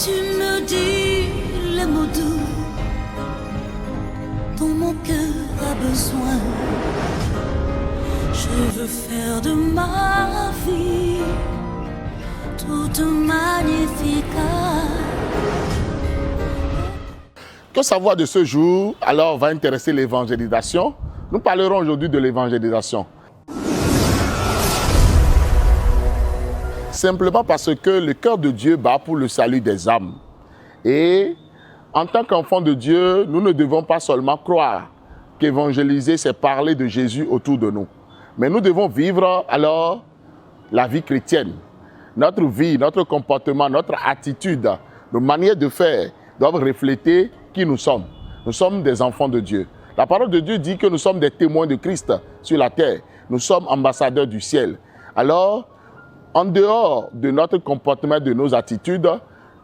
Tu me dis les mots doux dont mon cœur a besoin. Je veux faire de ma vie toute magnifique. Que savoir de ce jour, alors, va intéresser l'évangélisation. Nous parlerons aujourd'hui de l'évangélisation. Simplement parce que le cœur de Dieu bat pour le salut des âmes. Et en tant qu'enfants de Dieu, nous ne devons pas seulement croire qu'évangéliser, c'est parler de Jésus autour de nous. Mais nous devons vivre alors la vie chrétienne. Notre vie, notre comportement, notre attitude, nos manières de faire doivent refléter qui nous sommes. Nous sommes des enfants de Dieu. La parole de Dieu dit que nous sommes des témoins de Christ sur la terre. Nous sommes ambassadeurs du ciel. Alors, en dehors de notre comportement, de nos attitudes,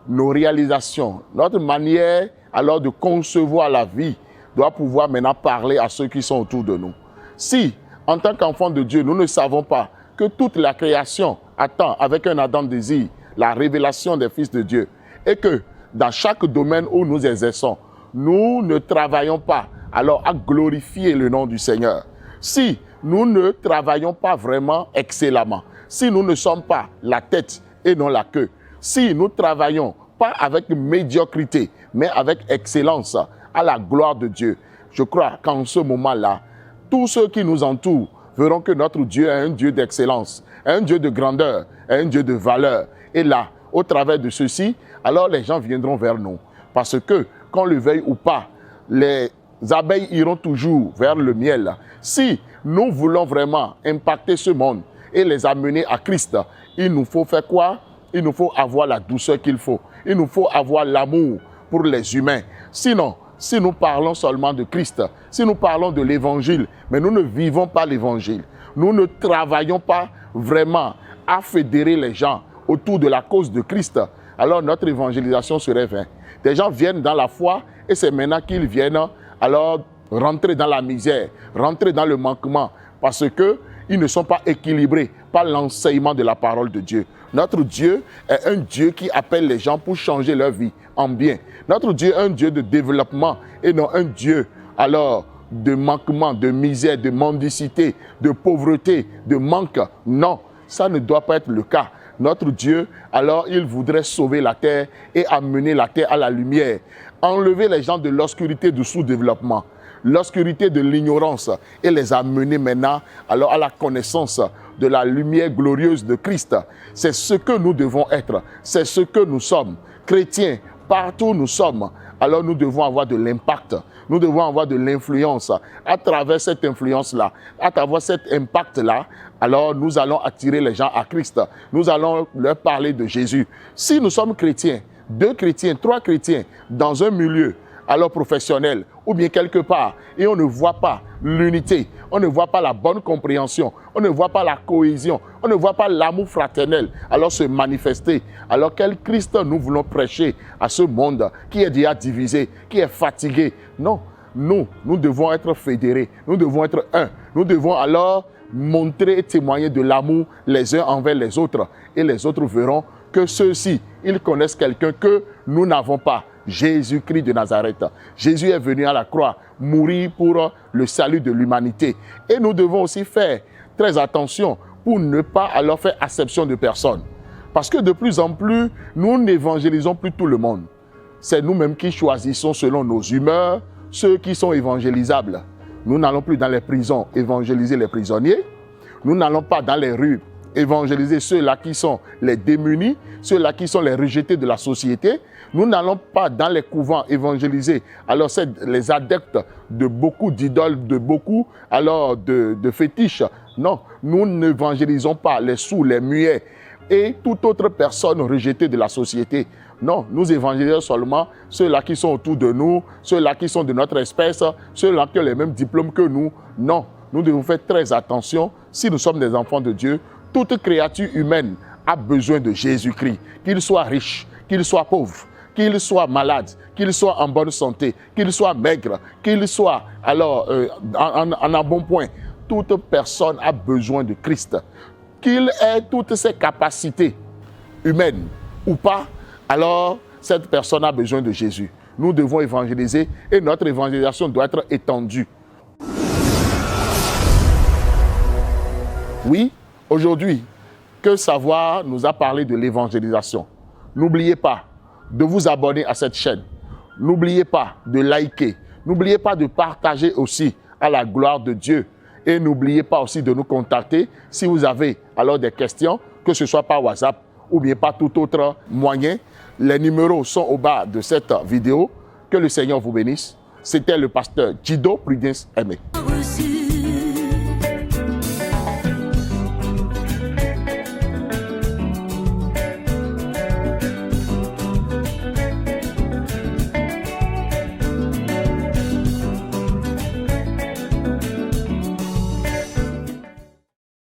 nos réalisations, notre manière alors de concevoir la vie doit pouvoir maintenant parler à ceux qui sont autour de nous. Si, en tant qu'enfants de Dieu, nous ne savons pas que toute la création attend avec un ardent désir la révélation des fils de Dieu et que dans chaque domaine où nous exerçons, nous ne travaillons pas alors à glorifier le nom du Seigneur. Si nous ne travaillons pas vraiment excellemment, si nous ne sommes pas la tête et non la queue, si nous travaillons pas avec médiocrité, mais avec excellence à la gloire de Dieu, je crois qu'en ce moment-là, tous ceux qui nous entourent verront que notre Dieu est un Dieu d'excellence, un Dieu de grandeur, un Dieu de valeur. Et là, au travers de ceci, alors les gens viendront vers nous. Parce que, qu'on le veuille ou pas, les abeilles iront toujours vers le miel. Si nous voulons vraiment impacter ce monde et les amener à Christ, il nous faut faire quoi? Il nous faut avoir la douceur qu'il faut. Il nous faut avoir l'amour pour les humains. Sinon, si nous parlons seulement de Christ, si nous parlons de l'évangile, mais nous ne vivons pas l'évangile, nous ne travaillons pas vraiment à fédérer les gens autour de la cause de Christ, alors notre évangélisation serait vaine. Des gens viennent dans la foi et c'est maintenant qu'ils viennent alors rentrer dans la misère, rentrer dans le manquement, parce qu'ils ne sont pas équilibrés par l'enseignement de la parole de Dieu. Notre Dieu est un Dieu qui appelle les gens pour changer leur vie en bien. Notre Dieu est un Dieu de développement et non un Dieu alors de manquement, de misère, de mendicité, de pauvreté, de manque. Non, ça ne doit pas être le cas. Notre Dieu, alors, il voudrait sauver la terre et amener la terre à la lumière. Enlever les gens de l'obscurité du sous-développement, l'obscurité de l'ignorance et les amener maintenant alors à la connaissance de la lumière glorieuse de Christ. C'est ce que nous devons être, c'est ce que nous sommes. Chrétiens, partout où nous sommes, alors nous devons avoir de l'impact, nous devons avoir de l'influence. À travers cette influence-là, à travers cet impact-là, alors nous allons attirer les gens à Christ. Nous allons leur parler de Jésus. Si nous sommes chrétiens, 2 chrétiens, 3 chrétiens, dans un milieu, alors professionnel, ou bien quelque part, et on ne voit pas l'unité, on ne voit pas la bonne compréhension, on ne voit pas la cohésion, on ne voit pas l'amour fraternel, alors se manifester. Alors quel Christ nous voulons prêcher à ce monde qui est déjà divisé, qui est fatigué? Non, nous devons être fédérés, nous devons être un. Nous devons alors montrer et témoigner de l'amour les uns envers les autres. Et les autres verront que ceux-ci, ils connaissent quelqu'un que nous n'avons pas. Jésus-Christ de Nazareth. Jésus est venu à la croix, mourir pour le salut de l'humanité. Et nous devons aussi faire très attention pour ne pas alors faire acception de personne. Parce que de plus en plus, nous n'évangélisons plus tout le monde. C'est nous-mêmes qui choisissons selon nos humeurs ceux qui sont évangélisables. Nous n'allons plus dans les prisons évangéliser les prisonniers. Nous n'allons pas dans les rues évangéliser ceux-là qui sont les démunis, ceux-là qui sont les rejetés de la société. Nous n'allons pas dans les couvents évangéliser alors c'est les adeptes de beaucoup d'idoles, de beaucoup alors de fétiches. Non, nous n'évangélisons pas les sourds, les muets et toute autre personne rejetée de la société. Non, nous évangélisons seulement ceux-là qui sont autour de nous, ceux-là qui sont de notre espèce, ceux-là qui ont les mêmes diplômes que nous. Non, nous devons faire très attention si nous sommes des enfants de Dieu. Toute créature humaine a besoin de Jésus-Christ, qu'il soit riche, qu'il soit pauvre, qu'il soit malade, qu'il soit en bonne santé, qu'il soit maigre, qu'il soit alors en un bon point. Toute personne a besoin de Christ. Qu'il ait toutes ses capacités humaines ou pas, alors cette personne a besoin de Jésus. Nous devons évangéliser et notre évangélisation doit être étendue. Oui, aujourd'hui, Que Savoir nous a parlé de l'évangélisation. N'oubliez pas de vous abonner à cette chaîne. N'oubliez pas de liker. N'oubliez pas de partager aussi à la gloire de Dieu. Et n'oubliez pas aussi de nous contacter si vous avez alors des questions, que ce soit par WhatsApp ou bien par tout autre moyen. Les numéros sont au bas de cette vidéo. Que le Seigneur vous bénisse. C'était le pasteur Jido Prudence Aimé. Reçu